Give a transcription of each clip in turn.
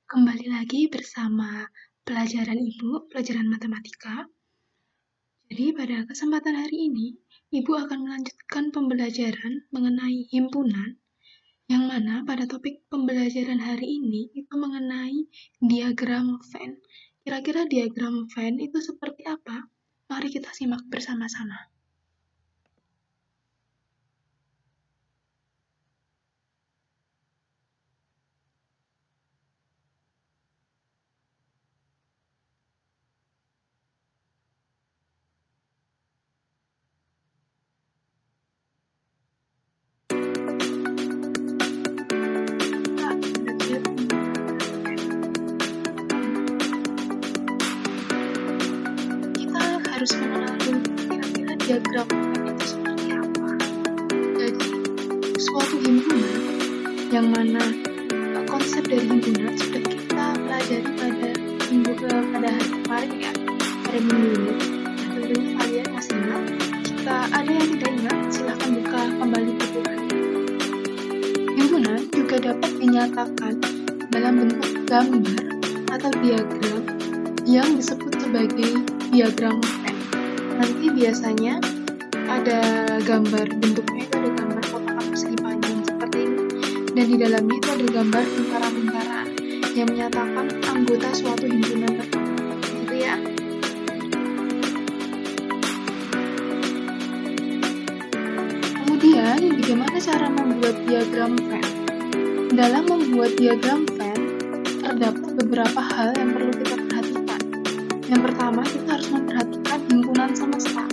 Kembali lagi bersama pelajaran Ibu, pelajaran matematika. Jadi pada kesempatan hari ini, Ibu akan melanjutkan pembelajaran mengenai himpunan, yang mana pada topik pembelajaran hari ini itu mengenai diagram Venn. Kira-kira diagram Venn itu seperti apa? Mari kita simak bersama-sama. Kita harus mengenal dulu kira-kira diagram Venn itu seperti apa. Jadi, suatu himpunan yang mana konsep dari himpunan sudah kita pelajari pada hari kemarin ya, pada minggu ini. Nah, tentunya kalian masih ingat. Jika ada yang tidak ingat, silahkan buka kembali buku kalian. Himpunan juga dapat dinyatakan dalam bentuk gambar atau diagram yang disebut sebagai diagram Venn. Nanti biasanya ada gambar bentuknya itu ada gambar kotak persegi panjang seperti ini, dan di dalamnya itu ada gambar lingkaran-lingkaran yang menyatakan anggota suatu himpunan tertentu, gitu ya. Kemudian, bagaimana cara membuat diagram Venn? Dalam membuat diagram Venn, terdapat beberapa hal yang perlu kita perhatikan. Yang pertama, kita harus memperhatikan himpunan semesta.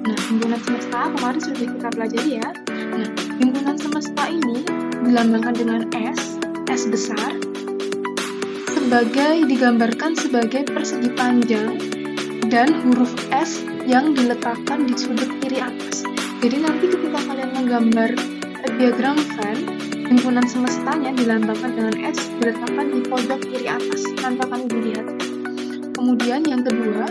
Nah, himpunan semesta kemarin sudah kita pelajari ya. Nah, himpunan semesta ini dilambangkan dengan S besar, digambarkan sebagai persegi panjang dan huruf S yang diletakkan di sudut kiri atas. Jadi nanti ketika kalian menggambar diagram Venn, himpunan semestanya dilambangkan dengan S diletakkan di pojok kiri atas. Nanti akan Ibu lihat. Kemudian yang kedua,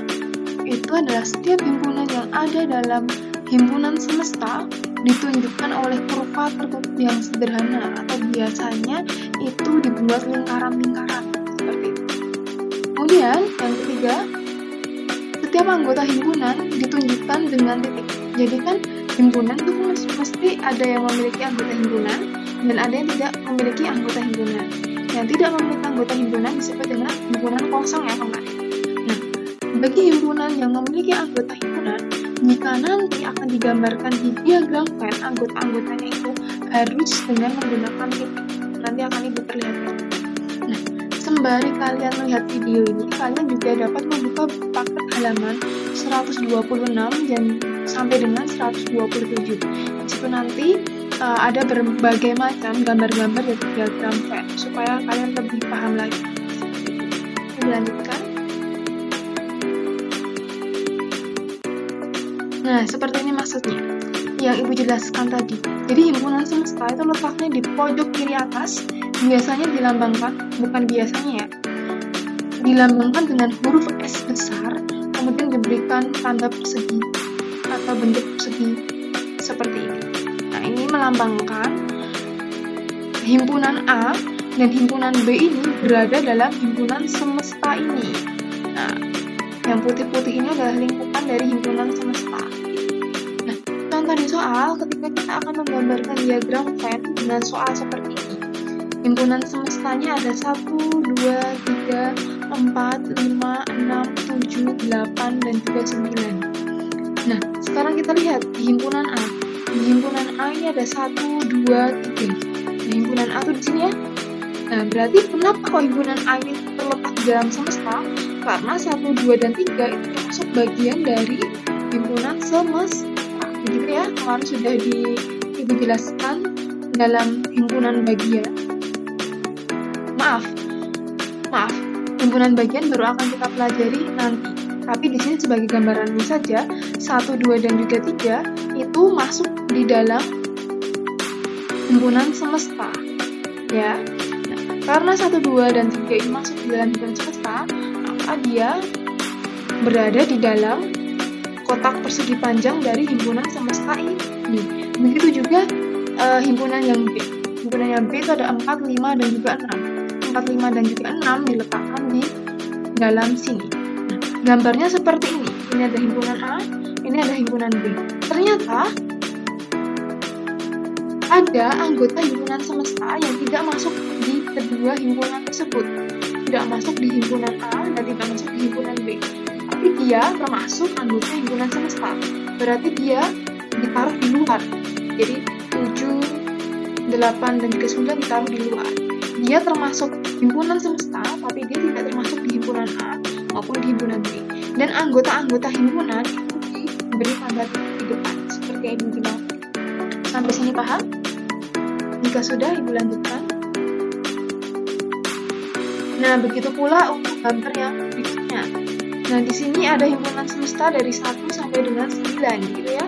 itu adalah setiap himpunan yang ada dalam himpunan semesta ditunjukkan oleh kurva tertutup yang sederhana, atau biasanya itu dibuat lingkaran-lingkaran seperti itu. Kemudian yang ketiga, setiap anggota himpunan ditunjukkan dengan titik. Jadi kan himpunan itu mesti ada yang memiliki anggota himpunan dan ada yang tidak memiliki anggota himpunan. Yang tidak memiliki anggota himpunan disebut dengan himpunan kosong ya kemarin. Nah, bagi himpunan yang memiliki anggota himpunan, jika nanti akan digambarkan di diagram Venn, anggota-anggotanya itu harus dengan menggunakan titik. Nanti akan Ibu perlihatkan. Nah, sembari kalian melihat video ini, kalian juga dapat membuka paket halaman 126 dan sampai dengan 127. Di situ nanti ada berbagai macam gambar-gambar dari diagram Venn supaya kalian lebih paham lagi. Kita lanjutkan. Nah, seperti ini maksudnya yang Ibu jelaskan tadi. Jadi himpunan semesta itu letaknya di pojok kiri atas, biasanya dilambangkan, bukan biasanya ya, dilambangkan dengan huruf S besar, kemudian diberikan tanda persegi atau bentuk persegi seperti ini. Nah, ini melambangkan himpunan A dan himpunan B ini berada dalam himpunan semesta ini. Nah, yang putih-putih ini adalah lingkupan dari himpunan semesta. Nah, contoh di soal ketika kita akan menggambarkan diagram Venn dengan soal seperti ini. Himpunan semestanya ada 1, 2, 3, 4, 5, 6, 7, 8, dan juga 9. Nah, sekarang kita lihat di himpunan A. Di himpunan A ini ada 1, 2, 3. Nah, himpunan A itu di sini ya. Nah, berarti kenapa kok himpunan A ini terletak di dalam semesta? Karena 1, 2, dan 3 itu termasuk bagian dari himpunan semesta. Begitu ya, kemarin sudah Ibu jelaskan dalam himpunan bagian. Maaf, himpunan bagian baru akan kita pelajari nanti. Tapi di sini sebagai gambarannya saja, 1, 2, dan juga 3 itu masuk di dalam himpunan semesta. Ya. Nah, karena 1, 2, dan 3 ini masuk di dalam himpunan semesta, maka dia berada di dalam kotak persegi panjang dari himpunan semesta ini. Begitu juga himpunan yang B. Himpunan yang B itu ada 4, 5, dan juga 6. 4, 5, dan juga 6 diletakkan di dalam sini. Nah, gambarnya seperti ini. Ini ada himpunan A, ini ada himpunan B. Ternyata ada anggota himpunan semesta yang tidak masuk di kedua himpunan tersebut. Tidak masuk di himpunan A dan tidak masuk di himpunan B. Tapi dia termasuk anggota himpunan semesta. Berarti dia ditaruh di luar. Jadi 7, 8, dan juga 9 ditaruh di luar. Dia termasuk himpunan semesta, tapi dia tidak termasuk di himpunan A maupun di himpunan B. Dan anggota-anggota himpunan itu diberi tanda titik di depan, seperti yang Ibu bilang. Sampai sini paham? Jika sudah, Ibu lanjutkan. Nah, begitu pula untuk gambar yang berikutnya. Nah, di sini ada himpunan semesta dari 1 sampai dengan 9, gitu ya.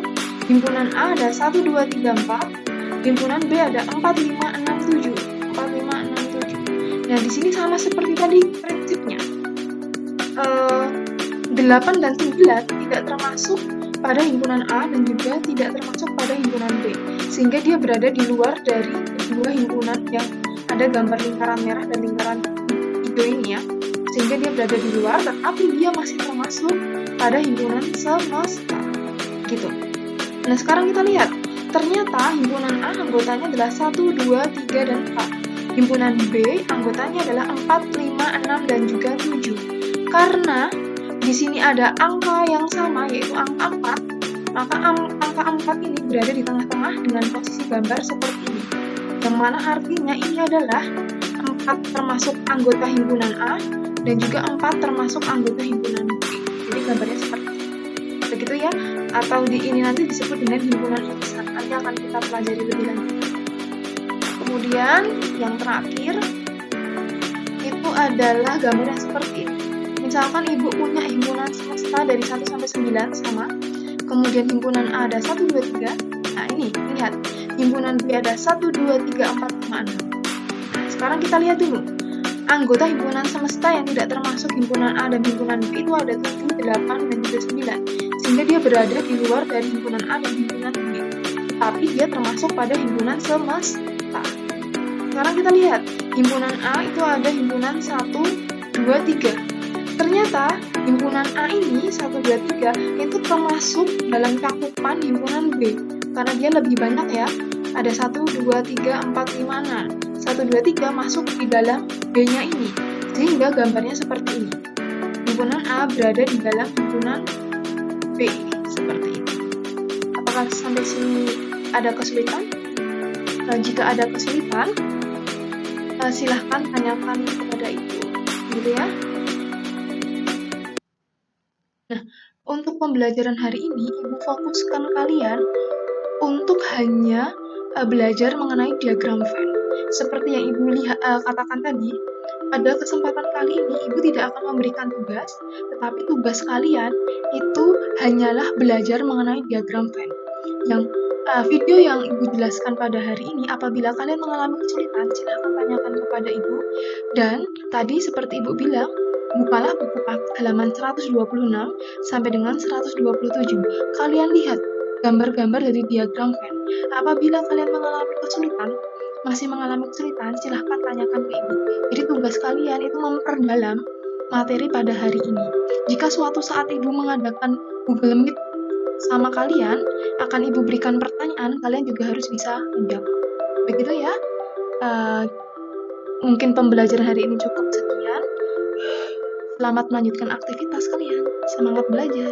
Himpunan A ada 1, 2, 3, 4. Himpunan B ada 4, 5, 6, 7. 4, 5, 6, 7. Nah, di sini sama seperti tadi prinsipnya. 8 dan 9 tidak termasuk pada himpunan A dan juga tidak termasuk pada himpunan B. Sehingga dia berada di luar dari kedua himpunan yang ada gambar lingkaran merah dan lingkaran hijau ini ya. Sehingga dia berada di luar, tetapi dia masih termasuk pada himpunan semesta. Gitu. Nah, sekarang kita lihat. Ternyata himpunan A anggotanya adalah 1, 2, 3, dan 4. Himpunan B anggotanya adalah 4, 5, 6, dan juga 7. Karena di sini ada angka yang sama, yaitu angka 4, maka angka 4 ini berada di tengah-tengah dengan posisi gambar seperti ini. Yang mana artinya ini adalah 4 termasuk anggota himpunan A dan juga 4 termasuk anggota himpunan B. Jadi gambarnya seperti ini. Begitu ya, atau di ini nanti disebut dengan himpunan irisan. Nanti akan kita pelajari lebih lanjut. Kemudian yang terakhir itu adalah gambar yang seperti ini. Misalkan Ibu punya himpunan semesta dari 1 sampai 9 sama. Kemudian himpunan A ada 1, 2, 3. Nah, ini lihat. Himpunan B ada 1, 2, 3, 4, 5, 6. Nah, sekarang kita lihat dulu. Anggota himpunan semesta yang tidak termasuk himpunan A dan himpunan B itu ada 7, 8, dan juga 9. Sehingga dia berada di luar dari himpunan A dan himpunan B. Tapi dia termasuk pada himpunan semesta. Sekarang kita lihat. Himpunan A itu ada himpunan 1, 2, 3. Ternyata himpunan A ini 1, 2, 3 itu termasuk dalam cakupan himpunan B. Karena dia lebih banyak ya. Ada 1, 2, 3, 4, 5, 6. 1, 2, 3 masuk di dalam B-nya ini. Sehingga gambarnya seperti ini. Himpunan A berada di dalam himpunan B. Seperti ini. Apakah sampai sini ada kesulitan? Jika ada kesulitan, silahkan tanyakan kepada Ibu. Gitu ya. Nah, untuk pembelajaran hari ini, Ibu fokuskan kalian untuk hanya belajar mengenai diagram Venn. Seperti yang Ibu katakan tadi, pada kesempatan kali ini Ibu tidak akan memberikan tugas, tetapi tugas kalian itu hanyalah belajar mengenai diagram Venn. Yang video yang Ibu jelaskan pada hari ini, apabila kalian mengalami kesulitan, silahkan tanyakan kepada Ibu. Dan tadi seperti Ibu bilang, bukalah buku halaman 126 sampai dengan 127. Kalian lihat gambar-gambar dari diagram Venn. Apabila kalian masih mengalami kesulitan, silahkan tanyakan ke Ibu. Jadi tugas kalian itu memperdalam materi pada hari ini. Jika suatu saat Ibu mengadakan Google Meet sama kalian, akan Ibu berikan pertanyaan, kalian juga harus bisa menjawab. Begitu ya. Mungkin pembelajaran hari ini cukup sekian. Selamat melanjutkan aktivitas kalian. Semangat belajar.